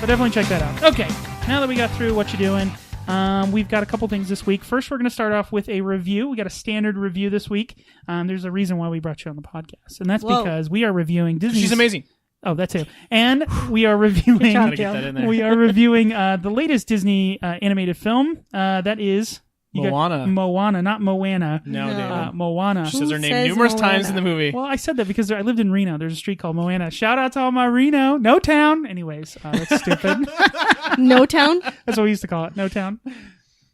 But definitely check that out. Okay, now that we got through what you doing, we've got a couple things this week. First, we're going to start off with a review. We got a standard review this week. There's a reason why we brought you on the podcast, and that's because we are reviewing Disney. She's amazing. Oh, that's it. And we are reviewing. We are reviewing the latest Disney animated film. That is Moana. Moana, not Moana. No, David. Moana. She says her name numerous times in the movie. Well, I said that because I lived in Reno. There's a street called Moana. Shout out to all my Reno. No Town. Anyways, that's stupid. No Town? That's what we used to call it. No Town.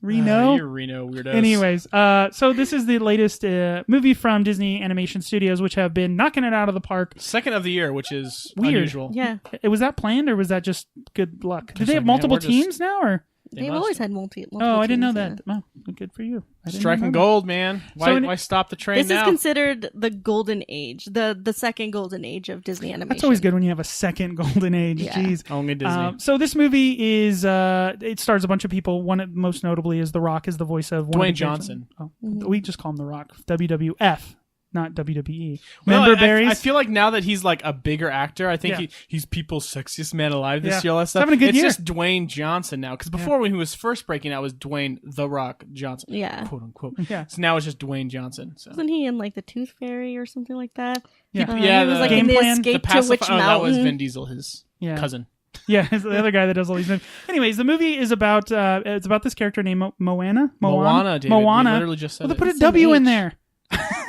Reno. You're Reno weirdos. Anyways, so this is the latest movie from Disney Animation Studios, which have been knocking it out of the park. Second of the year, which is Weird. unusual. Yeah. Was that planned, or was that just good luck? Did they have multiple teams now, or? They've always had multiple Oh, I didn't know teams, that. Oh, good for you. Striking gold, man. Why stop the train This now? is considered the golden age, the second golden age of Disney animation. That's always good when you have a second golden age. Yeah. Jeez. Only Disney. So this movie is, it stars a bunch of people. One, most notably, is The Rock is the voice of Dwayne Johnson. We just call him The Rock. WWF. Not WWE. Well, Remember Barry's? I feel like now that he's like a bigger actor, I think he's people's sexiest man alive this year. All that stuff. Having a good year. It's just Dwayne Johnson now. Because before, when he was first breaking out, it was Dwayne The Rock Johnson. Yeah. Quote unquote. Yeah. So now it's just Dwayne Johnson. So. Wasn't he in like the Tooth Fairy or something like that? Yeah. He was like Game in the Plan, Escape to Witch Mountain. That was Vin Diesel, his cousin. Yeah, it's the other guy that does all these movies. Anyways, the movie is about it's about this character named Moana. Moana, David. Moana. You literally just said Well, they it. put a W in there.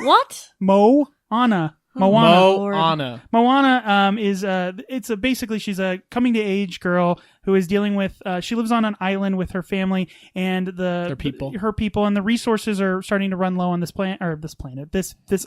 What? Moana. Moana. Moana is basically she's a coming to age girl who is dealing with she lives on an island with her family and her people, and the resources are starting to run low on this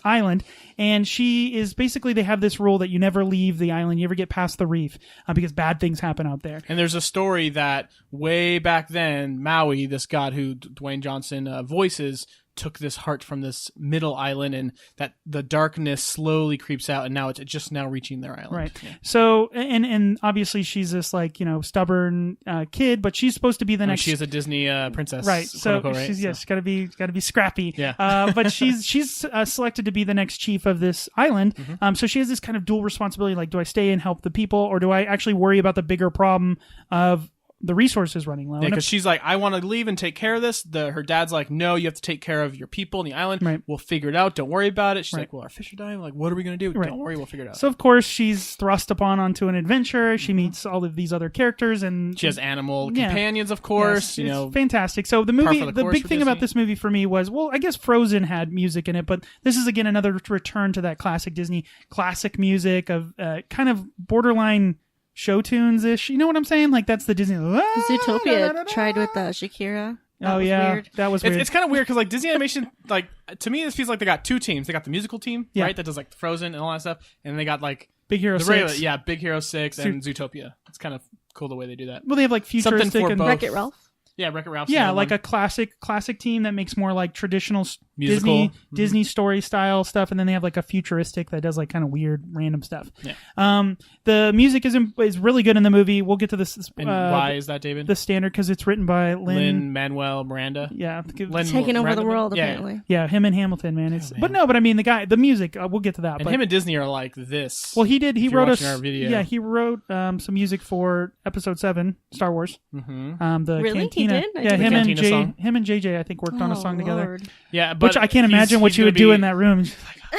island, and she is basically, they have this rule that you never leave the island, you ever get past the reef because bad things happen out there. And there's a story that way back then, Maui, this god who Dwayne Johnson voices, took this heart from this middle island, and that the darkness slowly creeps out, and now it's just now reaching their island. Right. Yeah. So, and obviously she's this stubborn kid, but she's supposed to be the next. She is a Disney princess. Right. So she's got to be scrappy. Yeah. But she's selected to be the next chief of this island. Mm-hmm. So she has this kind of dual responsibility. Like, do I stay and help the people, or do I actually worry about the bigger problem of the resources running low? Yeah, because she's like, I want to leave and take care of this. Her dad's like, no, you have to take care of your people on the island. Right. We'll figure it out. Don't worry about it. She's like, well, our fish are dying. Like, what are we going to do? Right. Don't worry. We'll figure it out. So, of course, she's thrust onto an adventure. She meets all of these other characters, and she has animal companions, of course. Yes, it's fantastic. So the movie, the big thing about this movie for me was, well, I guess Frozen had music in it, but this is, again, another return to that classic Disney, classic music of kind of borderline show tunes ish. You know what I'm saying? Like, that's the Disney. Zootopia tried with Shakira. That was weird. That was weird. It's kind of weird because like Disney Animation, like to me, this feels like they got two teams. They got the musical team, right, that does like Frozen and all that stuff, and they got like Big Hero 6. Big Hero 6 and Zootopia. It's kind of cool the way they do that. Well, they have like futuristic and Wreck-It Ralph. Yeah, Wreck-It Ralph. Yeah, like a classic team that makes more like traditional musical Disney story style stuff, and then they have like a futuristic that does like kind of weird random stuff. Yeah. The music is really good in the movie. We'll get to this. And why is that, David? The standard, because it's written by Lin-Manuel Miranda. Yeah, taking over the world apparently. Yeah, him and Hamilton, man. But I mean the music. We'll get to that. And him and Disney are like this. Well, he did. He wrote our video. Yeah, he wrote some music for Episode 7, Star Wars. Mm-hmm. The really? Cantina. He did? Yeah, him Cantina and JJ, I think, worked on a song together. Yeah, but which I can't imagine what you would do in that room. She's like,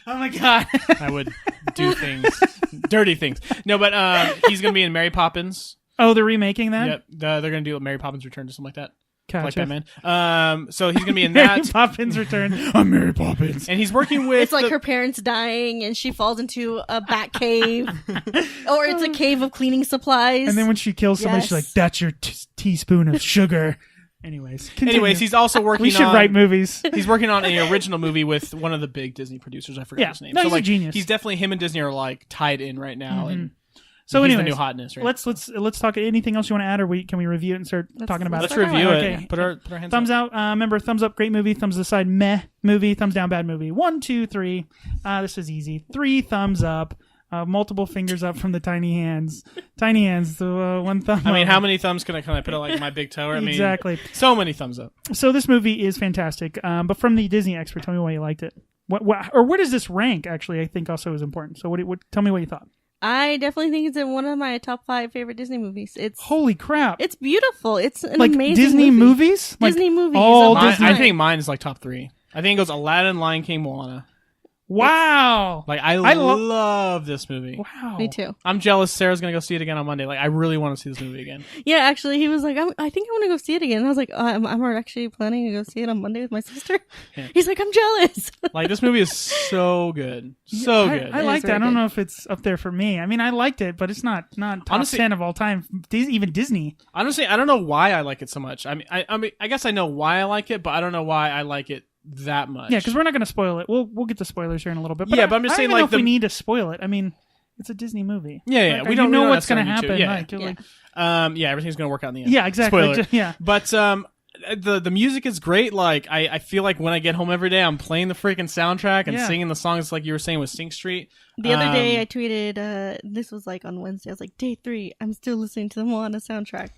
oh my god, I would do things, dirty things. No, but he's gonna be in Mary Poppins. Oh, they're remaking that. Yep, they're gonna do Mary Poppins Return or something like that. Gotcha. Like Batman. So he's gonna be in Mary that. Poppins Return. I'm Mary Poppins, and he's working with. It's like her parents dying, and she falls into a bat cave, or it's a cave of cleaning supplies. And then when she kills somebody, she's like, "That's your teaspoon of sugar." Anyways, he's also working. We should write movies. He's working on an original movie with one of the big Disney producers. I forgot his name. No, he's a genius. He's definitely, him and Disney are like tied in right now, and so he's anyways, the new hotness. Right? Let's talk. Anything else you want to add, or can we review it and start talking about it? Let's review it. Okay. Put our hands thumbs up. out. Remember, thumbs up, great movie. Thumbs aside, meh movie. Thumbs down, bad movie. 1, 2, 3. This is easy. 3 thumbs up. Multiple fingers up from the tiny hands. Tiny hands. One thumb. I mean, up. how many thumbs can I put it like my big toe? I mean, exactly. So many thumbs up. So this movie is fantastic. But from the Disney expert, tell me why you liked it. Where does this rank? Actually, I think also is important. So tell me what you thought. I definitely think it's in one of my top 5 favorite Disney movies. It's holy crap. It's beautiful. It's an like amazing Disney movie. movies? Disney movies. all Disney. I think mine is like top 3. I think it goes Aladdin, Lion King, Moana. Wow. Like I love this movie. Wow. Me too. I'm jealous Sarah's going to go see it again on Monday. Like I really want to see this movie again. Yeah, actually he was like, I think I want to go see it again. And I was like, I'm actually planning to go see it on Monday with my sister. Yeah. He's like, I'm jealous. Like this movie is so good. So good. I liked it. I don't know if it's up there for me. I mean, I liked it, but it's not top honestly, 10 of all time. Even Disney. Honestly, I don't know why I like it so much. I mean, I guess I know why I like it, but I don't know why I like it that much. Yeah, because we're not going to spoil it. We'll get to spoilers here in a little bit. But yeah, but I'm just saying, I don't like, know if we need to spoil it. I mean, it's a Disney movie. Yeah, like, we don't know what's going to happen. Yeah, everything's going to work out in the end. Yeah, exactly. Spoiler. Yeah, but the music is great. Like I feel like when I get home every day, I'm playing the freaking soundtrack and singing the songs, like you were saying with Sing Street. The other day, I tweeted. This was like on Wednesday. I was like, day 3. I'm still listening to the Moana soundtrack.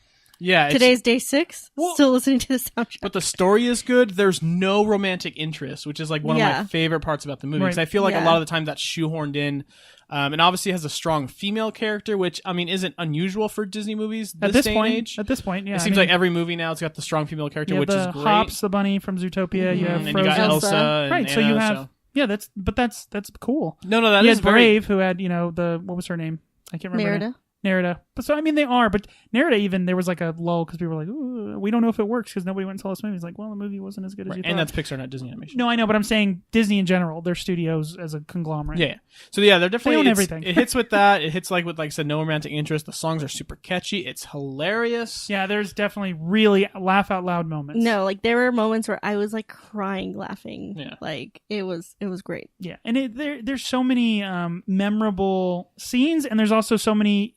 Yeah. Today's day 6. Still listening to the soundtrack. But the story is good. There's no romantic interest, which is like one of my favorite parts about the movie. Because I feel like a lot of the time that's shoehorned in. And obviously has a strong female character, which I mean isn't unusual for Disney movies at this day point. And age. At this point, yeah. It seems like every movie now it's got the strong female character, which is great. Hops, the bunny from Zootopia. You have and Frozen. you got Elsa, and right? Anna, So you have that's cool. No, that you is had Brave, who had what was her name? I can't remember. Nerida. But so I mean they are, but Nerida even there was like a lull because people were like, ooh, we don't know if it works because nobody went and saw this movie. It's like, well, the movie wasn't as good as you thought. And that's Pixar, not Disney Animation. No, I know, but I'm saying Disney in general, their studios as a conglomerate. Yeah. So yeah, they're definitely own everything. It hits with that. It hits like I said, no romantic interest. The songs are super catchy. It's hilarious. Yeah, there's definitely really laugh out loud moments. No, like there were moments where I was like crying, laughing. Yeah. Like it was great. Yeah, and there's so many memorable scenes, and there's also so many.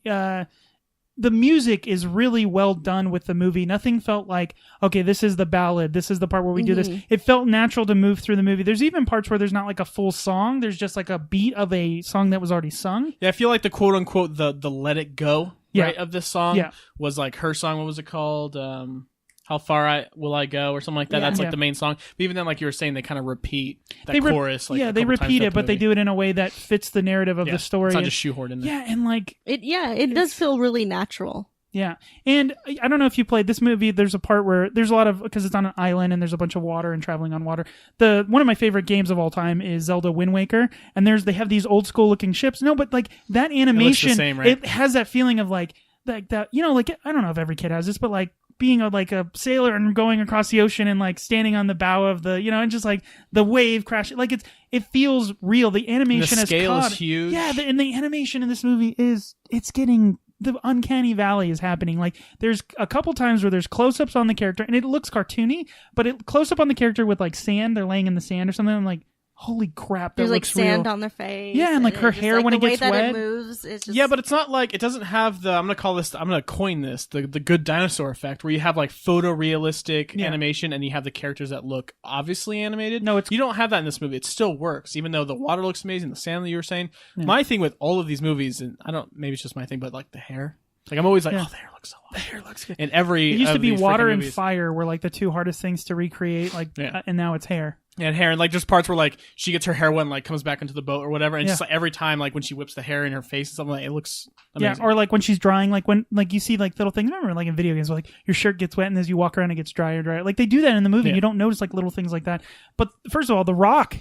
The music is really well done with the movie. Nothing felt like, okay, this is the ballad. This is the part where we do this. It felt natural to move through the movie. There's even parts where there's not like a full song. There's just like a beat of a song that was already sung. Yeah, I feel like the quote unquote the Let It Go right of this song was like her song. What was it called? How Far Will I Go or something like that. That's like the main song. But even then, like you were saying, they kind of repeat that chorus. Like, they repeat it, but they do it in a way that fits the narrative of the story. It's not just shoehorned in there. Yeah, and like it does feel really natural. Yeah, and I don't know if you played this movie. There's a part where there's a lot of because it's on an island and there's a bunch of water and traveling on water. One of my favorite games of all time is Zelda Wind Waker, and they have these old school looking ships. No, but like that animation, it looks the same, right? It has that feeling of like that. Like I don't know if every kid has this, but like being a sailor and going across the ocean and like standing on the bow of the and just like the wave crashing, like it feels real. The animation the scale is huge. Yeah, and the animation in this movie it's getting. The uncanny valley is happening. Like there's a couple times where there's close-ups on the character and it looks cartoony, but it close up on the character with like sand. They're laying in the sand or something. I'm like, holy crap, that there's looks like sand real. on their face. Yeah, and like her hair when it gets wet. The way that it moves, it's just... Yeah, but it's not like it doesn't have the. I'm gonna coin this the good dinosaur effect, where you have like photorealistic animation and you have the characters that look obviously animated. No, you don't have that in this movie. It still works, even though the water looks amazing. The sand that you were saying. Yeah. My thing with all of these movies, and maybe it's just my thing, but like the hair. Like I'm always like, oh, the hair looks so awesome. The hair looks good. And it used to be water and fire were like the two hardest things to recreate. Like, and now it's hair. Yeah, and hair, and like there's parts where like she gets her hair wet and like comes back into the boat or whatever, and just like every time like when she whips the hair in her face or something, like, it looks amazing. Yeah, or like when she's drying, like when like you see like little things. Remember, like in video games, where, like your shirt gets wet and as you walk around, it gets drier, drier. Like they do that in the movie. You don't notice like little things like that. But first of all, The Rock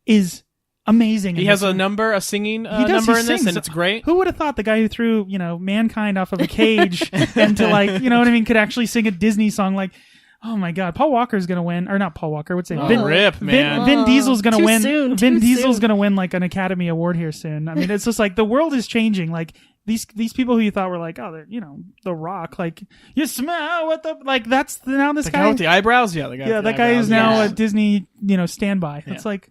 is amazing. He has a singing number in this, and it's great. Who would have thought the guy who threw mankind off of a cage into like could actually sing a Disney song like. Oh my God, Paul Walker's gonna win, or not Paul Walker? What's it? Vin Diesel's gonna win. Vin Diesel's gonna win like an Academy Award here soon. I mean, it's just like the world is changing. Like these people who you thought were like, oh, they're The Rock. Like you smell what the like. That's now this guy with the eyebrows. Yeah, the guy. Yeah, that guy is now a Disney standby. Yeah. It's like,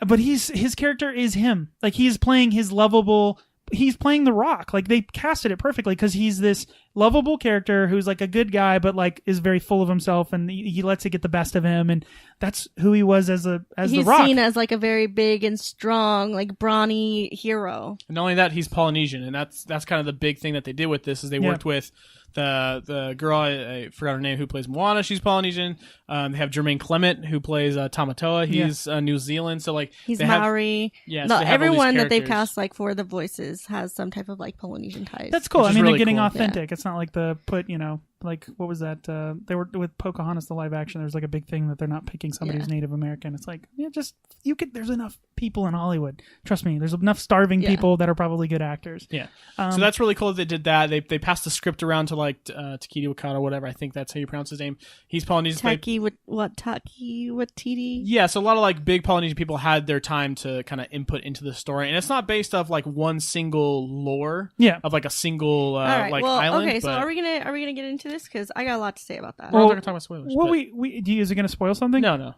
but his character is him. Like he's playing his lovable. He's playing The Rock. Like they casted it perfectly because he's this lovable character who's like a good guy, but like is very full of himself, and he lets it get the best of him, and that's who he was as the Rock. He's seen as like a very big and strong, like brawny hero. And not only that, he's Polynesian, and that's kind of the big thing that they did with this is they worked with the girl, I forgot her name, who plays Moana. She's Polynesian. They have Jermaine Clement, who plays Tamatoa. He's New Zealand. So like he's Maori. So everyone that they've cast like for the voices has some type of like Polynesian ties. That's cool. I mean, really they're getting cool. authentic. It's not like like what was that? They were with Pocahontas, the live action. There's like a big thing that they're not picking somebody who's Native American. It's like there's enough people in Hollywood. Trust me, there's enough starving people that are probably good actors. Yeah. So that's really cool that they did that. They passed the script around to like Takiti Wakata, whatever. I think that's how you pronounce his name. He's Polynesian. Taki Watiti. Yeah. So a lot of like big Polynesian people had their time to kind of input into the story, and it's not based off like one single lore. Yeah. Of like a single island. Okay. So are we gonna get into this? Because I got a lot to say about that. Well, we're not talking about spoilers. Well, is it going to spoil something? No.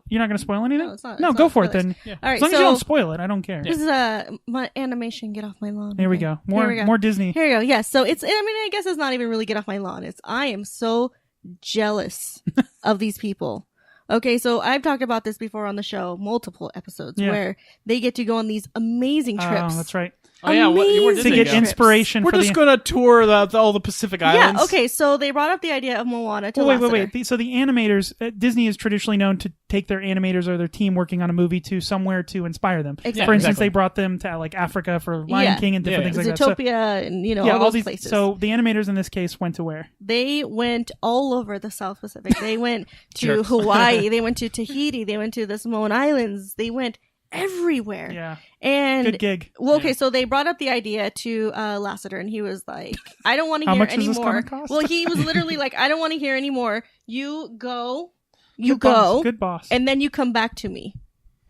You're not going to spoil anything? No, it's not. No, go for it then. Yeah. All right, as long as you don't spoil it, I don't care. This is my animation. Get off my lawn. Here we go. More Disney. Here we go. Yeah. So I guess it's not even really get off my lawn. I am so jealous of these people. Okay, so I've talked about this before on the show, multiple episodes, where they get to go on these amazing trips. Oh, that's right. Oh yeah, where did to get inspiration. We're just going to tour all the Pacific Islands. Yeah. Okay. So they brought up the idea of Moana to wait. So the animators, Disney is traditionally known to take their animators or their team working on a movie to somewhere to inspire them. Exactly. For instance, they brought them to like Africa for Lion King and different things like that. Zootopia and all those these places. So the animators in this case went to where? They went all over the South Pacific. They went to Hawaii. They went to Tahiti. They went to the Samoan Islands. They went everywhere. Yeah. And good gig. Well, okay, so they brought up the idea to Lasseter, and he was like, I don't want to hear anymore. How much is this gonna cost? Well, he was literally like, I don't want to hear anymore. You go. Good boss. And then you come back to me.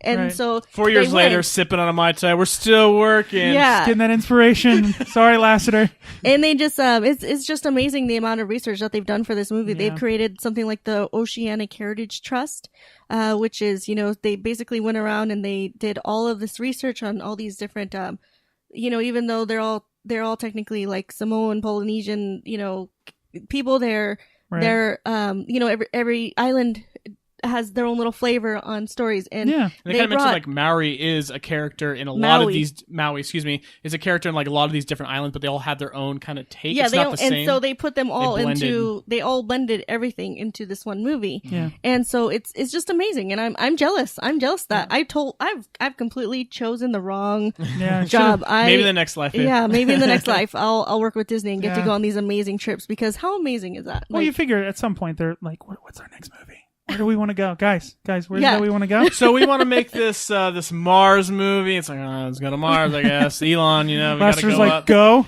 And so 4 years later, sipping on a Mai Tai, we're still working. Yeah. Just getting that inspiration. Sorry, Lasseter. And they just, it's just amazing the amount of research that they've done for this movie. Yeah. They've created something like the Oceanic Heritage Trust, which is, they basically went around and they did all of this research on all these different, even though they're all technically like Samoan, Polynesian, people there, they're, every island has their own little flavor on stories, and they kind of mentioned like Maui is a character in a lot of these is a character in like a lot of these different islands, but they all have their own kind of take. Yeah, it's not the same. And so they put them all they all blended everything into this one movie. Yeah, and so it's just amazing, and I'm jealous. I'm jealous that I've completely chosen the wrong job. Maybe the next life. Yeah, maybe in the next life I'll work with Disney and get to go on these amazing trips, because how amazing is that? Well, you figure at some point they're like, what's our next movie? Where do we want to go, guys? Where do we want to go? So we want to make this this Mars movie. It's like, let's go to Mars, I guess. Elon, we got to go like, up. Go,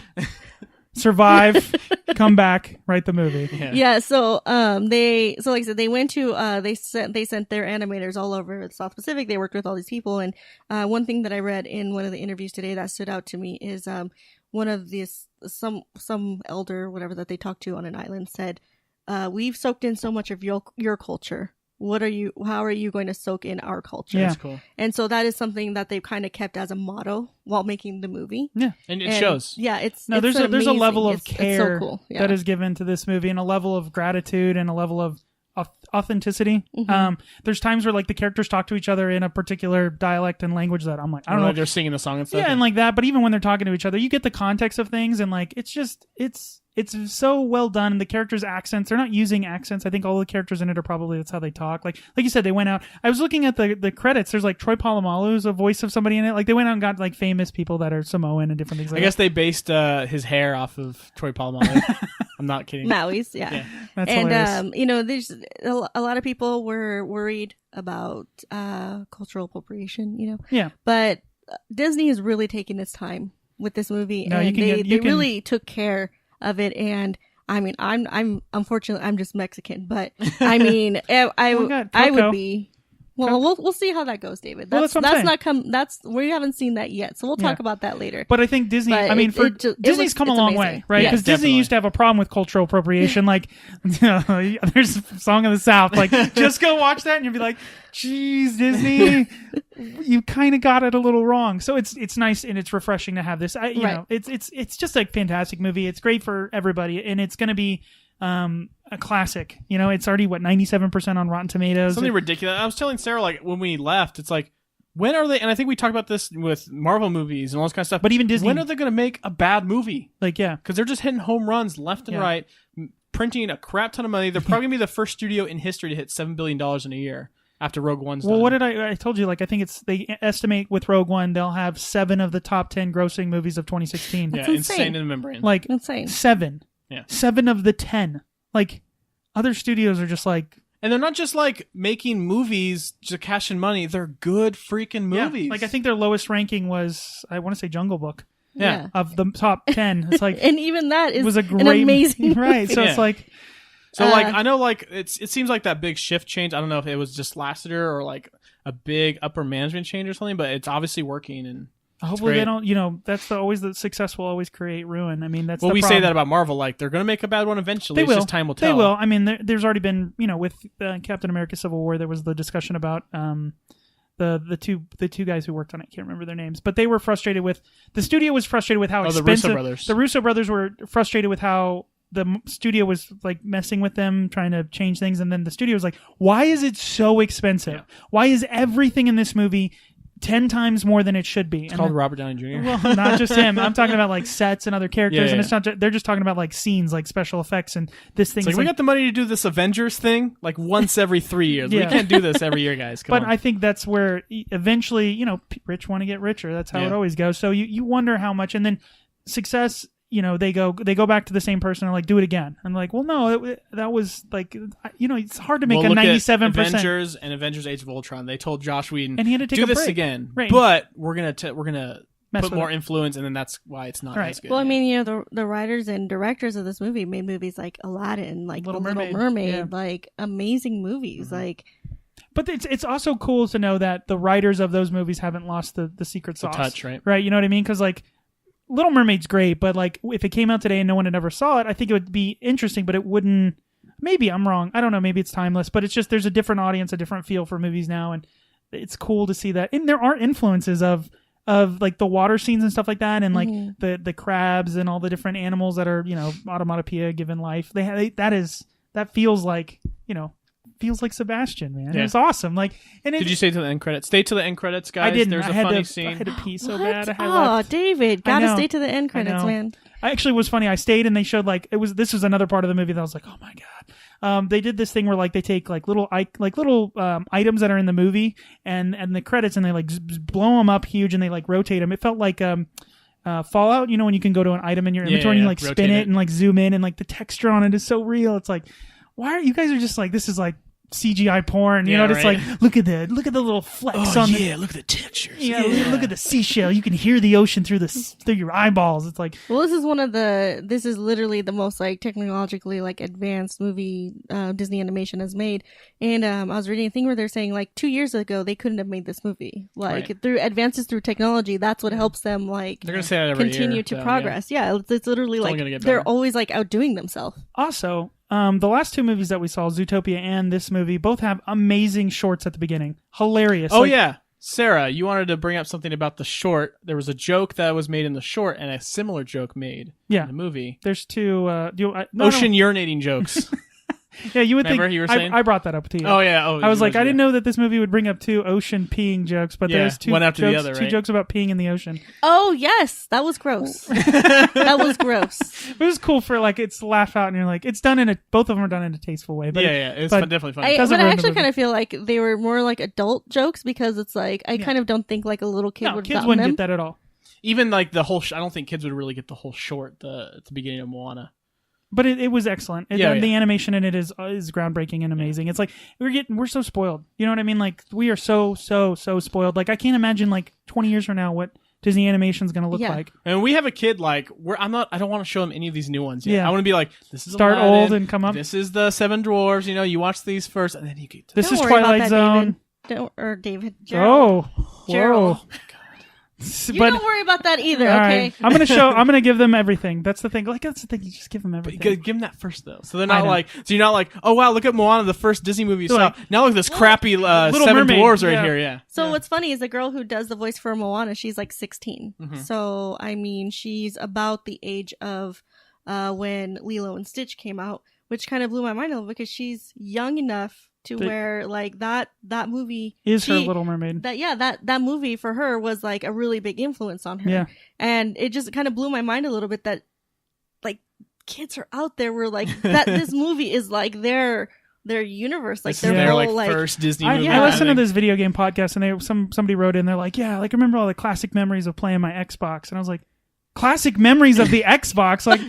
survive, come back, write the movie. Yeah. So like I said, they went to they sent their animators all over the South Pacific. They worked with all these people, and one thing that I read in one of the interviews today that stood out to me is one of these some elder whatever that they talked to on an island said, we've soaked in so much of your culture. How are you going to soak in our culture? Yeah. That's cool. And so that is something that they've kind of kept as a motto while making the movie. Yeah. And it shows. Yeah. There's a level of care so cool. that is given to this movie, and a level of gratitude and a level of authenticity. Mm-hmm. There's times where like the characters talk to each other in a particular dialect and language that I'm like, I don't know. They're singing the song and stuff. Yeah. And like that. But even when they're talking to each other, you get the context of things, and like, it's so well done. And the characters' accents, they're not using accents. I think all the characters in it are probably, that's how they talk. Like you said, they went out. I was looking at the credits. There's like Troy Polamalu's a voice of somebody in it. Like they went out and got like famous people that are Samoan and different things like that. I guess they based his hair off of Troy Polamalu. I'm not kidding. Maui's, yeah. That's and hilarious. there's a lot of people were worried about cultural appropriation, Yeah. But Disney is really taking its time with this movie, No, and they really took care of it. And I mean, I'm unfortunately I'm just Mexican, but I mean, I would be Well, we'll see how that goes, David. That's not we haven't seen that yet, so we'll talk about that later. But I think Disney. Disney's come a long way, right? Because Disney used to have a problem with cultural appropriation. Like, there's a Song of the South. Like, just go watch that, and you'll be like, "Geez, Disney, you kind of got it a little wrong." So it's nice and it's refreshing to have this. You know, it's just a fantastic movie. It's great for everybody, and it's going to be a classic. You know, it's already 97% on Rotten Tomatoes. Something ridiculous. I was telling Sarah, like, when we left, it's like, when are they? And I think we talked about this with Marvel movies and all this kind of stuff. But even Disney, when are they going to make a bad movie? Like, because they're just hitting home runs left and right, printing a crap ton of money. They're probably going to be the first studio in history to hit $7 billion in a year after Rogue One's done. Well, what did I told you? Like, I think they estimate with Rogue One they'll have 7 of the top 10 grossing movies of 2016. That's insane in the membrane. Like, insane. 7. Yeah, 7 of the 10. Like, other studios are just like... And they're not just, like, making movies to cash in money. They're good freaking movies. Yeah. Like, I think their lowest ranking was, I want to say Jungle Book. Yeah. Of the top 10. It's like... and even that was an amazing movie. Right, so it's like... So, like, I know, like, it seems like that big shift change. I don't know if it was just last year or, like, a big upper management change or something, but it's obviously working, and... Hopefully they don't, you know, that's always the success will always create ruin. I mean, that's well, the we problem. say that about Marvel. Like, they're going to make a bad one eventually. They will. It's just time will tell. They will. I mean, there's already been, you know, with Captain America: Civil War, there was the discussion about the two guys who worked on it. I can't remember their names, but they were frustrated with the studio was frustrated with how expensive the Russo brothers. The Russo brothers were frustrated with how the studio was like messing with them, trying to change things, and then the studio was like, "Why is it so expensive? Yeah. Why is everything in this movie 10 times more than it should be?" It's called Robert Downey Jr. Well, not just him. I'm talking about like sets and other characters, and it's not. They're just talking about like scenes, like special effects, and this thing. It's like, we got the money to do this Avengers thing like once every 3 years. We can't do this every year, guys. Come on. I think that's where eventually, you know, rich want to get richer. That's how it always goes. So you wonder how much, and then success. You know, they go back to the same person and like, do it again. I'm like, well, no, that was like, you know, it's hard to make a 97%. Avengers and Avengers: Age of Ultron. They told Josh Whedon, and he had to take do this break. Again, right. But we're gonna put more influence, and then that's why it's not as good. Well, I mean, you know, the writers and directors of this movie made movies like Aladdin, like Little Mermaid, like amazing movies, like. But it's also cool to know that the writers of those movies haven't lost the secret sauce, touch, right? Right, you know what I mean? Because like. Little Mermaid's great, but like if it came out today and no one had ever saw it, I think it would be interesting, but it wouldn't. Maybe I'm wrong. I don't know. Maybe it's timeless, but it's just there's a different audience, a different feel for movies now, and it's cool to see that. And there are influences of like the water scenes and stuff like that, and like the crabs and all the different animals that are, you know, automatopoeia given life. That feels like, you know. Feels like Sebastian, man. Yeah. It was awesome. Like, did you stay to the end credits? Stay to the end credits, guys. I didn't. There's a funny scene. I had to pee so what? bad. David, gotta stay to the end credits, man. I actually was funny. I stayed and they showed like this was another part of the movie that I was like, oh my god. They did this thing where like they take like little items that are in the movie and the credits and they like blow them up huge and they like rotate them. It felt like Fallout, you know, when you can go to an item in your inventory and you like spin it and like zoom in and like the texture on it is so real. It's like, why are you guys are just like, this is like CGI porn, you know, just like look at the little flecks on the look at the textures. Look at the seashell. You can hear the ocean through your eyeballs. It's like, well, this is literally the most like technologically like advanced movie Disney Animation has made. And I was reading a thing where they're saying like 2 years ago they couldn't have made this movie. Like through advances through technology, that's what helps them like they're gonna say that every continue year, to progress. Yeah, it's literally like they're always like outdoing themselves. Also, the last 2 movies that we saw, Zootopia and this movie, both have amazing shorts at the beginning. Hilarious. Oh, yeah. Sarah, you wanted to bring up something about the short. There was a joke that was made in the short and a similar joke made in the movie. There's 2... ocean urinating jokes. Yeah, you would Remember think. You were saying? I brought that up to you. Oh, yeah. I was like, I didn't know that this movie would bring up 2 ocean peeing jokes, but there's 2 one after jokes, the other, right? 2 jokes about peeing in the ocean. Oh, yes. That was gross. That was gross. It was cool for like, it's laugh out and you're like, it's done both of them are done in a tasteful way. But it's definitely funny. But I actually kind of feel like they were more like adult jokes because it's like, I kind of don't think like a little kid would have kids wouldn't get that at all. Even like the whole, I don't think kids would really get the whole short at the beginning of Moana. But it was excellent. The animation in it is groundbreaking and amazing. It's like we're so spoiled. You know what I mean? Like we are so spoiled. Like I can't imagine like 20 years from now what Disney animation is going to look like. And we have a kid like I don't want to show him any of these new ones yet. Yeah. I want to be like, this is start Aladdin, old and come up. This is the 7 Dwarves. You know, you watch these first, and then you get this is Twilight Zone. David. Gerald. Gerald. Whoa. You don't worry about that either, okay? Right. I'm gonna give them everything. That's the thing. That's the thing. You just give them everything. But give them that first though, so they're not like. So you're not like, oh wow, look at Moana, the first Disney movie you saw. Now look at this crappy Little Seven Mermaid. Dwarves right here. Yeah. So what's funny is the girl who does the voice for Moana, she's like 16. Mm-hmm. So I mean, she's about the age of when Lilo and Stitch came out, which kind of blew my mind a little because she's young enough to where like that movie is her Little Mermaid. That movie for her was like a really big influence on her. Yeah. And it just kind of blew my mind a little bit that like kids are out there were like that this movie is like their universe, like their whole like first Disney movie. I listened to this video game podcast and somebody wrote in, they're like, yeah, like I remember all the classic memories of playing my Xbox, and I was like, classic memories of the Xbox? Like,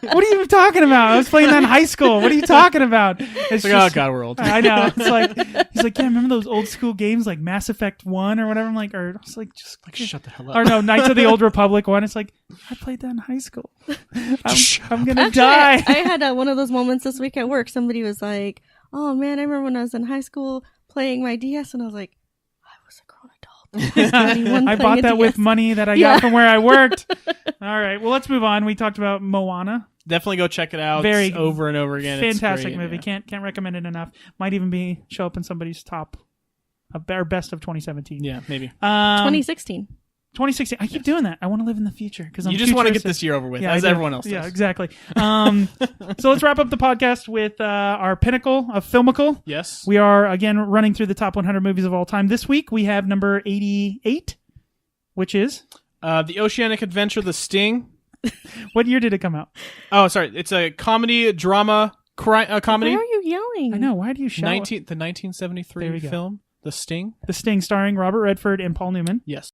what are you talking about? I was playing that in high school. What are you talking about? It's like, oh God, we're old. I know. It's like, he's like, yeah, remember those old school games like Mass Effect 1 or whatever? I'm like, or it's like, just like, shut the hell up. Or no, Knights of the Old Republic 1. It's like, I played that in high school. I'm going to die. I had one of those moments this week at work. Somebody was like, oh man, I remember when I was in high school playing my DS, and I was like, I bought that with money that I got from where I worked. All right. Well, let's move on. We talked about Moana. Definitely go check it out. Very over and over again. Fantastic movie. Yeah. Can't recommend it enough. Might even show up in somebody's top, or best of 2017. Yeah, maybe. 2016. 2016. I keep doing that. I want to live in the future because you just want to get this year over with, as everyone else does. Yeah, exactly. So let's wrap up the podcast with our pinnacle of Filmical. Yes, we are again running through the top 100 movies of all time. This week we have number 88, which is The Oceanic Adventure: The Sting. What year did it come out? Oh, sorry, it's a comedy drama comedy. Why are you yelling? I know. Why do you shout? The 1973 film, The Sting. The Sting, starring Robert Redford and Paul Newman. Yes.